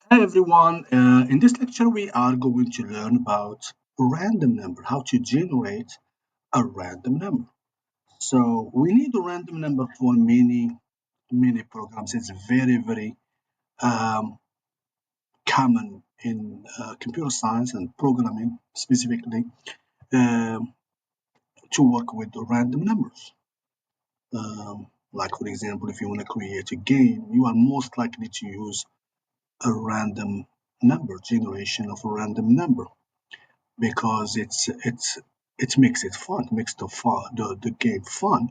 Hi everyone, in this lecture we are going to learn about random number, how to generate a random number. So we need a random number for many programs. It's very um, common in computer science and programming specifically um, to work with the random numbers. Like for example, if you want to create a game, you are most likely to use a random number, generation of a random number, because it makes it fun, it makes the game fun.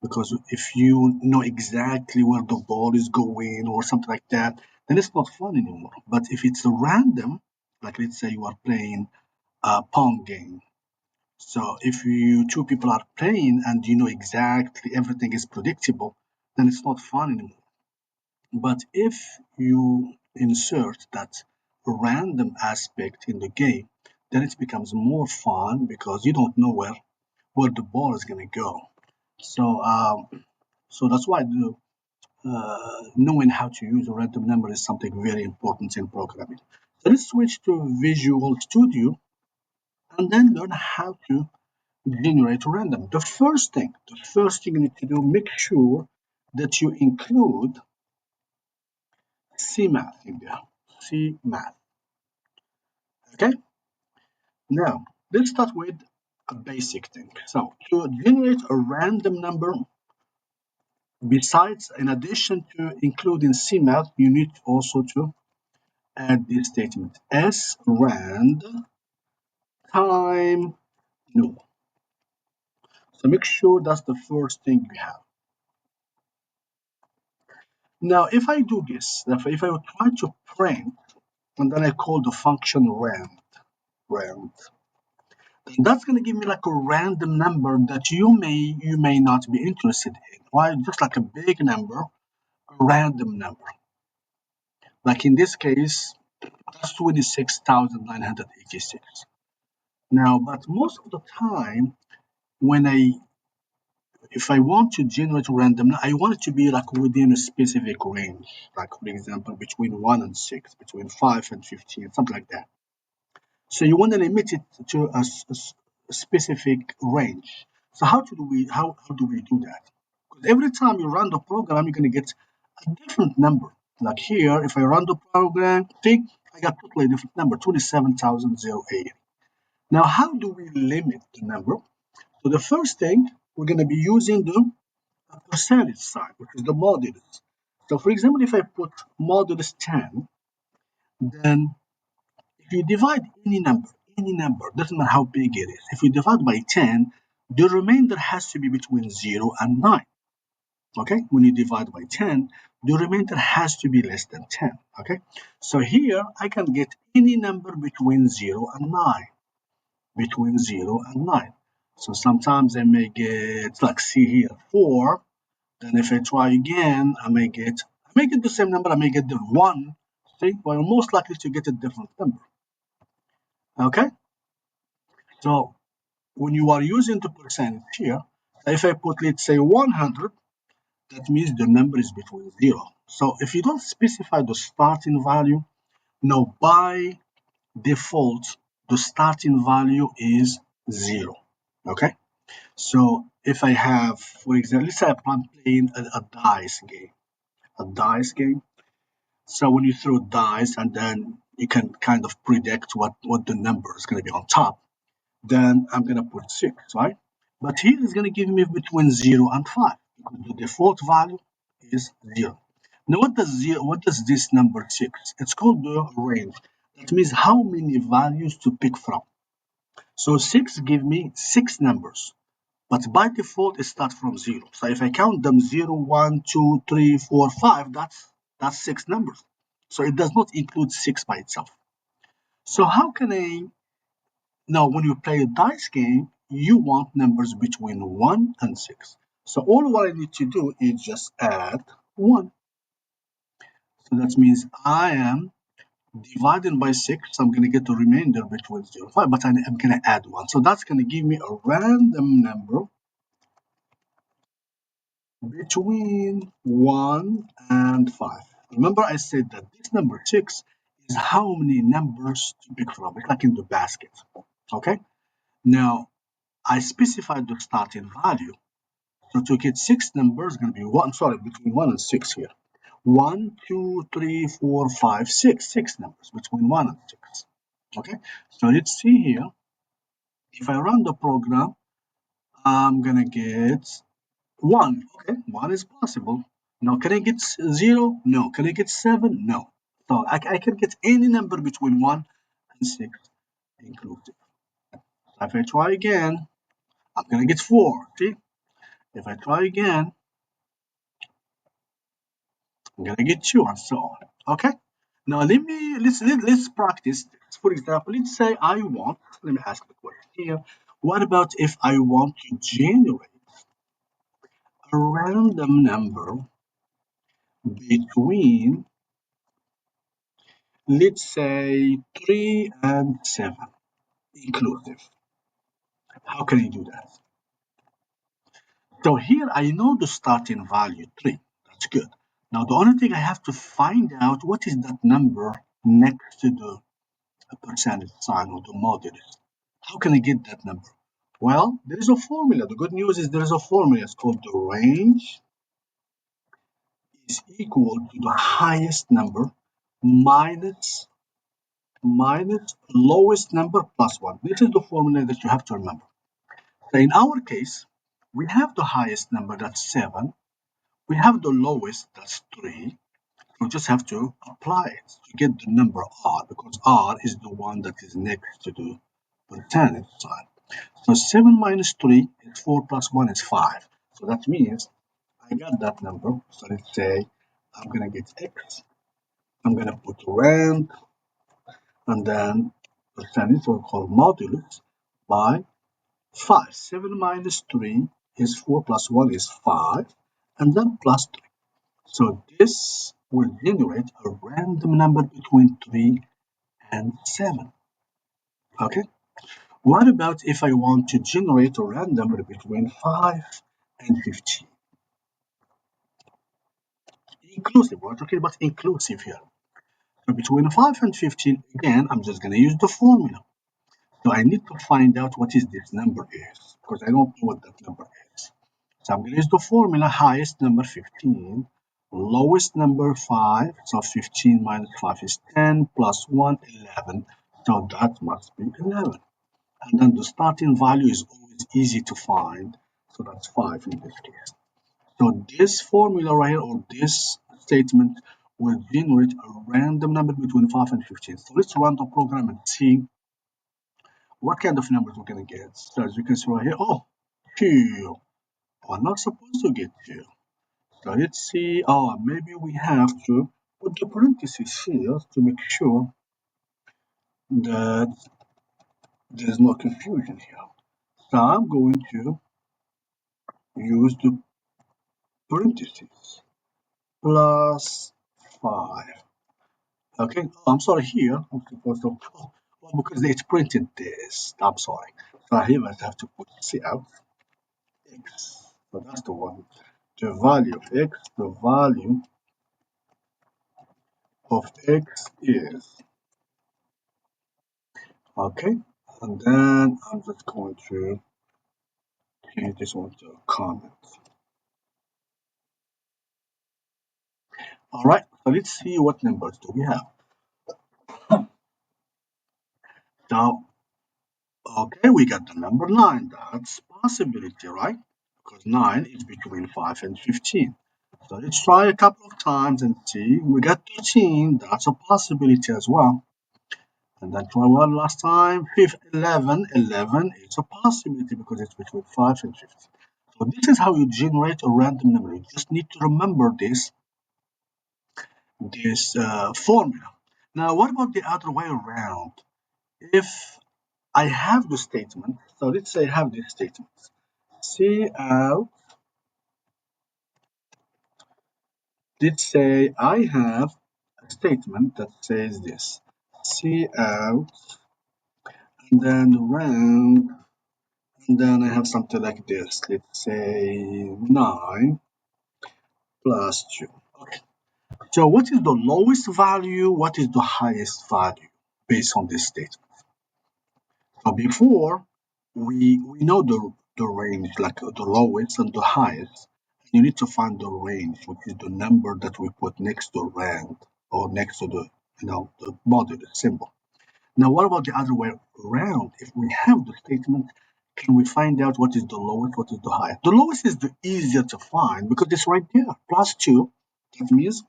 Because if you know exactly where the ball is going or something like that, then it's not fun anymore. But if it's random, like let's say you are playing a pong game, so if you two people are playing and you know exactly everything is predictable, then it's not fun anymore. But if you insert that random aspect in the game, then it becomes more fun because you don't know where the ball is going to go. So so that's why knowing how to use a random number is something very important in programming. So let's switch to Visual Studio and then learn how to generate random. The first thing you need to do, make sure that you include CMath in there. CMath. Okay, now let's start with a basic thing. So to generate a random number, besides, in addition to including CMath, you need also to add this statement: srand time null. So make sure that's the first thing you have. Now, if I do this, if I would try to print and then I call the function rand, that's going to give me like a random number that you may not be interested in, right? Just like a big number, a random number. Like in this case, that's 26,986. Now, but most of the time, when if I want to generate random, I want it to be like within a specific range, like for example, between 1 and 6, between 5 and 15, something like that. So you want to limit it to a specific range. So how do we do that? Because every time you run the program, you're going to get a different number. Like here, if I run the program, see, I got totally different number, 27,008. Now, how do we limit the number? So the first thing, we're going to be using the percentage sign, which is the modulus. So for example, if I put modulus 10, then if you divide any number, doesn't matter how big it is, if you divide by 10, the remainder has to be between 0 and 9. Okay, when you divide by 10, the remainder has to be less than 10. Okay, so here I can get any number between 0 and 9. Between 0 and 9. So sometimes I may get, like, see here, 4. Then if I try again, I may get the same number, I may get the 1. See, but I'm most likely to get a different number. Okay, so when you are using the percentage here, if I put, let's say, 100, that means the number is between 0. So if you don't specify the starting value, no, by default, the starting value is 0. Okay, so if I have, for example, let's say I'm playing a dice game. So when you throw dice and then you can kind of predict what the number is going to be on top, then I'm going to put 6, right? But here it's going to give me between 0 and 5 because the default value is 0. Now what does this number 6? It's called the range. That means how many values to pick from. So 6 give me 6 numbers. But by default, it starts from 0. So if I count them 0, 1, 2, 3, 4, 5, that's 6 numbers. So it does not include 6 by itself. So how can I, now when you play a dice game, you want numbers between 1 and 6. So all what I need to do is just add 1. So that means I am dividing by 6. I'm going to get the remainder between 0 and 5, but I'm going to add 1. So that's going to give me a random number between 1 and 5. Remember I said that this number 6 is how many numbers to pick from. It's like in the basket. Okay. Now I specified the starting value. So to get six numbers, going to be one. Sorry, between one and six here. One, two, three, four, five, six. Six numbers between one and six. Okay. So let's see here. If I run the program, I'm gonna get one. Okay, one is possible. Now, can I get zero? No. Can I get seven? No. So I can get any number between one and six inclusive. So if I try again, I'm gonna get four. See? If I try again, I'm gonna get two and so on. Okay. Now let's practice this. For example, let's say I want. Let me ask the question here. What about if I want to generate a random number between, let's say, 3 and 7 inclusive? How can I do that? So here I know the starting value 3. That's good. Now the only thing I have to find out, what is that number next to the percentage sign or the modulus. How can I get that number? Well, there is a formula. The good news is there is a formula. It's called the range is equal to the highest number minus lowest number plus 1. This is the formula that you have to remember. So in our case, we have the highest number, that's 7. We have the lowest, that's 3. We just have to apply it to get the number r, because r is the one that is next to the percentage sign. So 7 minus 3 is 4 plus 1 is 5. So that means I got that number. So let's say I'm going to get x. I'm going to put rand and then percentage, or called modulus, by 5. 7 minus 3 is 4 plus 1 is 5. And then plus 3. So this will generate a random number between 3 and 7. Okay. What about if I want to generate a random number between 5 and 15? Inclusive. We're talking about inclusive here. So between 5 and 15, again, I'm just going to use the formula. So I need to find out what is this number is, because I don't know what that number is. So I'm going to use the formula: highest number 15, lowest number 5. So 15 minus 5 is 10, plus 1, 11. So that must be 11. And then the starting value is always easy to find. So that's 5 in this case. So this formula right here, or this statement, will generate a random number between 5 and 15. So let's run the program and see what kind of numbers we're going to get. So as you can see right here, oh, 2. We're not supposed to get 2. So let's see, oh, maybe we have to put the parentheses here to make sure that there's no confusion here. So I'm going to use the parentheses plus 5. Okay, oh, I'm sorry, here I'm supposed to, oh, well, because it's printed this. I'm sorry. So here I have to put C out x. So that's the one. The value of x, the value of x is, okay, and then I'm just going to change this one to a comment. All right, so let's see what numbers do we have. Now, okay, we got the number 9. That's possibility, right? Because 9 is between 5 and 15. So let's try a couple of times and see. We got 13. That's a possibility as well. And then try one last time. 11. 11 is a possibility because it's between 5 and 15. So this is how you generate a random number. You just need to remember this formula. Now, what about the other way around? If I have the statement, so let's say I have this statement. See out, let's say I have a statement that says this. See out, and then round, and then I have something like this. Let's say 9 plus 2. Okay. So what is the lowest value? What is the highest value based on this statement? So before we know the range, like the lowest and the highest. You need to find the range, which is the number that we put next to rand or next to the the body, the symbol. Now, what about the other way around? If we have the statement, can we find out what is the lowest, what is the highest? The lowest is the easier to find because it's right there, plus 2. That means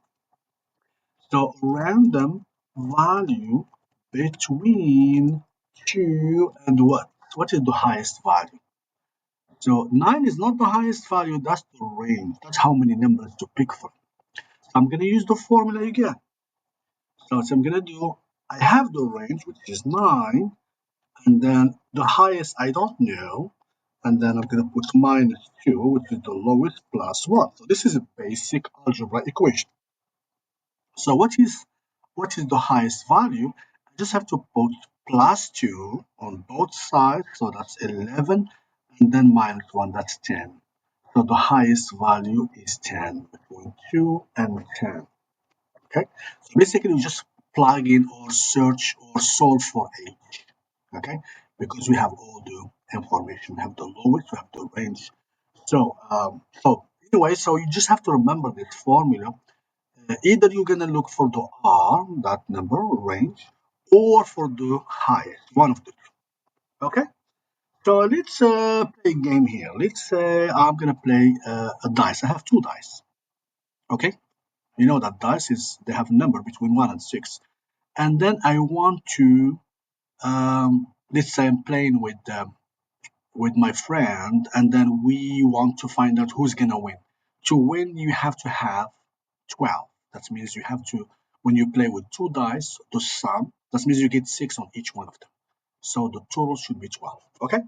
the random value between 2 and what? What is the highest value? So 9 is not the highest value, that's the range. That's how many numbers to pick from. So I'm going to use the formula again. So what I'm going to do, I have the range, which is 9, and then the highest I don't know, and then I'm going to put minus 2, which is the lowest, plus 1. So this is a basic algebra equation. So what is the highest value? I just have to put plus 2 on both sides, so that's 11, and then minus 1, that's 10. So the highest value is 10, between 2 and 10. Okay, so basically we just plug in or search or solve for H. Okay, because we have all the information. We have the lowest, we have the range. So anyway, so you just have to remember this formula. Either you're gonna look for the R, that number range, or for the highest, one of the two. Okay. So let's play a game here. Let's say I'm gonna play a dice. I have two dice. Okay. You know that dice is they have a number between 1 and 6, and then I want to let's say I'm playing with my friend, and then we want to find out who's gonna win. To win, you have to have 12. That means you have to, when you play with two dice, the sum, that means you get 6 on each one of them. So the total should be 12. Okay?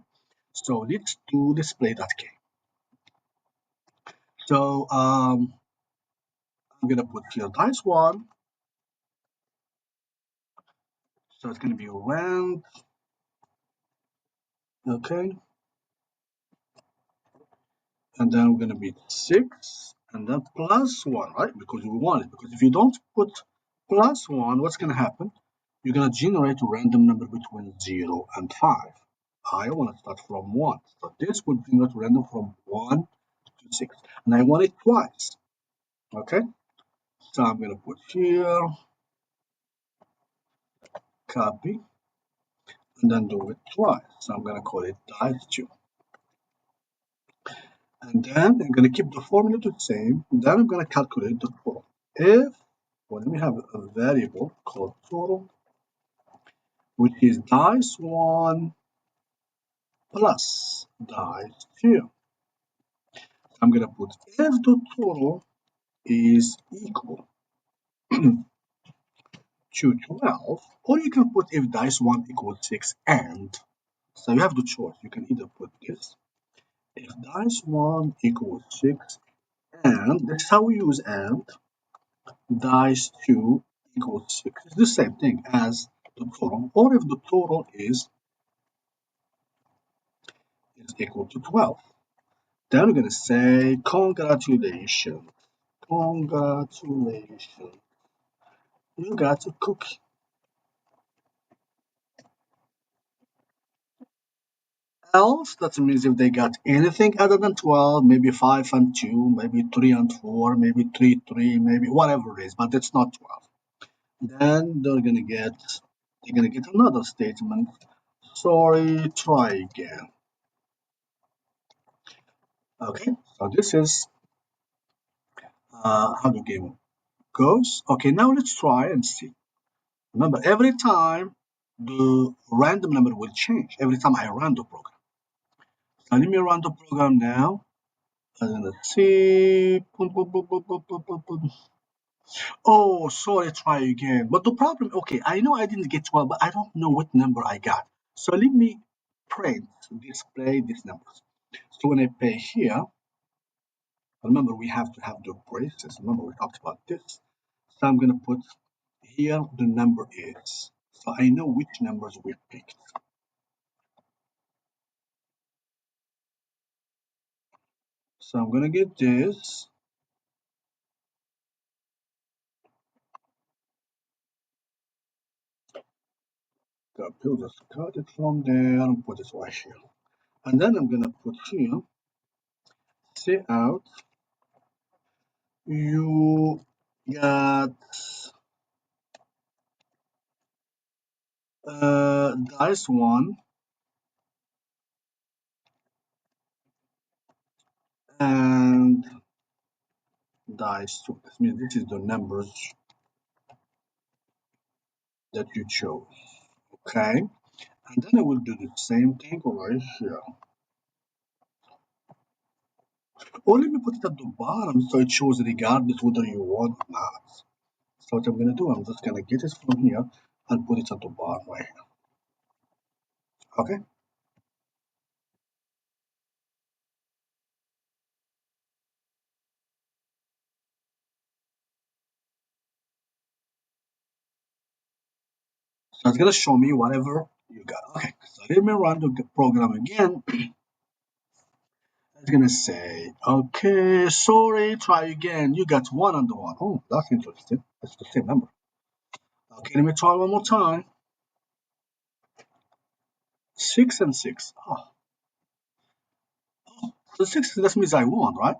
So let's play that game. So I'm gonna put here dice one. So it's gonna be rand. Okay. And then we're gonna be 6 and then plus 1, right? Because we want it. Because if you don't put plus 1, what's gonna happen? You're gonna generate a random number between 0 and 5. I want to start from 1. So this would generate random from 1 to 6. And I want it twice. Okay? So I'm gonna put here, copy, and then do it twice. So I'm gonna call it dice 2. And then I'm gonna keep the formula the same. Then I'm gonna calculate the total. If Well, we have a variable called total, which is dice 1 plus dice 2. I'm going to put if the total is equal to 12, or you can put if dice 1 equals 6 and. So you have the choice. You can either put this if dice 1 equals 6 and, that's how we use and, dice 2 equals 6. It's the same thing as the total, or if the total is equal to 12. Then we're going to say congratulations. Congratulations. You got a cookie. Else, that means if they got anything other than 12, maybe 5 and 2, maybe 3 and 4, maybe 3, 3, maybe whatever it is, but it's not 12. Then they're gonna get another statement. Sorry, try again. Okay, so this is how the game goes. Okay, now let's try and see. Remember, every time the random number will change every time I run the program. So let me run the program now. And let's see. Boom, boom, boom, boom, boom, boom, boom, boom. Oh, sorry, try again. But the problem, okay, I know I didn't get 12, but I don't know what number I got. So let me print, display these numbers. So when I pay here, remember we have to have the braces. Remember we talked about this. So I'm going to put here the number is. So I know which numbers we picked. So I'm gonna get this. Copy, just cut it from there and put it right here. And then I'm gonna put here, say out, you got dice one and dice two. That means this is the numbers that you chose. Okay. And then I will do the same thing right here. Or let me put it at the bottom so it shows regardless whether you want or not. So what I'm gonna do, I'm just gonna get it from here and put it at the bottom right here. Okay. So it's gonna show me whatever you got. Okay. So let me run the program again. It's gonna say, okay, sorry, try again. You got one on the one. Oh, that's interesting. It's the same number. Okay, let me try one more time. 6 and 6. Oh, so 6, that means I won, right?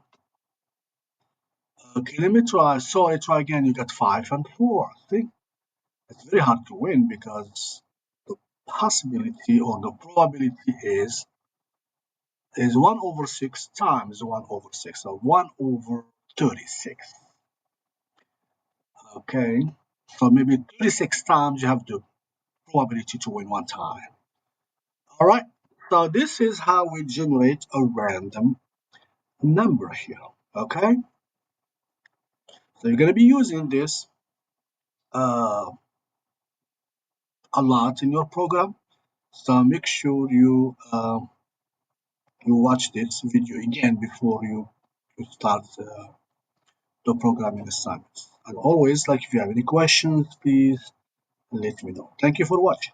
Okay, let me try. Sorry, try again. You got 5 and 4. See, it's very hard to win because the possibility or the probability is 1 over 6 times 1 over 6. So 1 over 36. Okay, so maybe 36 times you have the probability to win one time. All right, so this is how we generate a random number here. Okay, so you're going to be using this uh, a lot in your program. So make sure you watch this video again before you start the programming assignments. And always, like if you have any questions, please let me know. Thank you for watching.